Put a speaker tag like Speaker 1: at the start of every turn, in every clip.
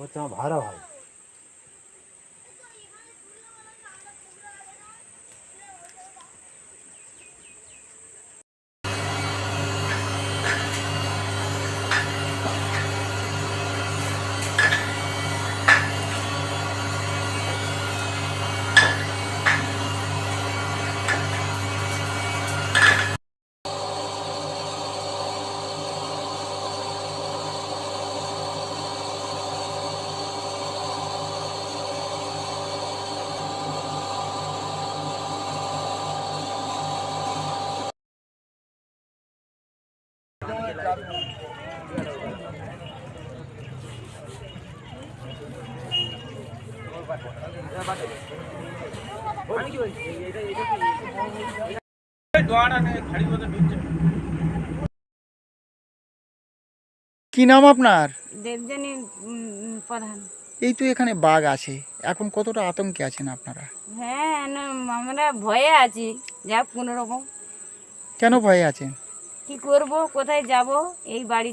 Speaker 1: হচ্ছে আমার ভাড়া ভাই।
Speaker 2: কি নাম আপনার?
Speaker 3: দেবযানী প্রধান।
Speaker 2: এই তো এখানে বাঘ আছে, এখন কতটা আতঙ্কে আছেন আপনারা?
Speaker 3: হ্যাঁ আমরা ভয়ে আছি, যা কোনো রকম।
Speaker 2: কেন ভয়ে আছেন?
Speaker 3: কি করব, কোথায় যাব? এই বাড়ি।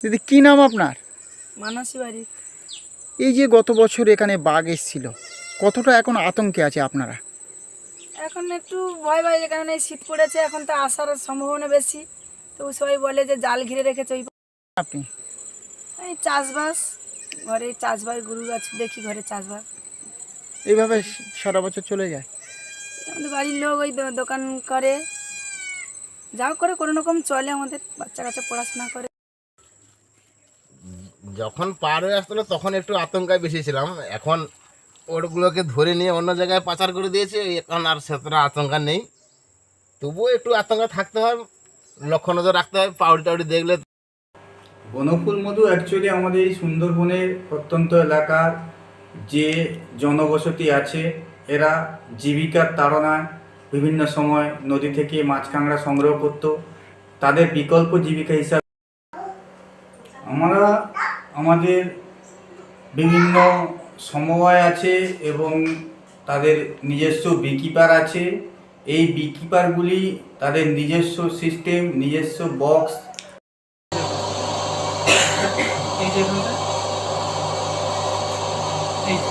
Speaker 2: দিদি কি নাম আপনার?
Speaker 3: মানসী বাড়ি।
Speaker 2: এই যে গত বছর এখানে বাঘ এসেছিল, কতটা এখন আতঙ্কে আছে আপনারা?
Speaker 3: এখন একটু ভয় ভয়, কারণ এই শীত পড়েছে, এখন তো আসার সম্ভাবনা বেশি। তো সবাই বলে যে জাল ঘিরে রেখেছে ওই।
Speaker 2: আপনি
Speaker 3: এই চাষবাস, ঘরে চাষবাস, গরু আছে দেখি, ঘরে চাষবাস।
Speaker 2: এইভাবে সারা বছর চলে যায়?
Speaker 3: আমাদের বাড়ির লোক ওই দোকান করে, যা করে কোনো রকম চলে, আমাদের বাচ্চা কাচ্চা পড়াশোনা করে।
Speaker 4: যখন পার হয়ে আসতো তখন একটু আতঙ্কায় বেশি ছিলাম, এখন ওগুলোকে ধরে নিয়ে অন্য জায়গায় পাচার করে দিয়েছে, এখন আর সেতটা আতঙ্কা নেই। তবুও একটু আতঙ্কা থাকতে হয়, লক্ষ্য নজর রাখতে হয় পাউডি টাউডি দেখলে।
Speaker 5: বনফুল মধু অ্যাকচুয়ালি আমাদের এই সুন্দরবনের প্রত্যন্ত এলাকার যে জনবসতি আছে, এরা জীবিকার তাড়নায় বিভিন্ন সময় নদী থেকে মাছ কাঁকড়া সংগ্রহ করত। তাদের বিকল্প জীবিকা হিসাবে আমরা আমাদের বিভিন্ন সমবায় আছে এবং তাদের নিজস্ব বিকিপার আছে। এই বিকিপারগুলি তাদের নিজস্ব সিস্টেম, নিজস্ব বক্স।
Speaker 6: এই যে এখানটা, এই যে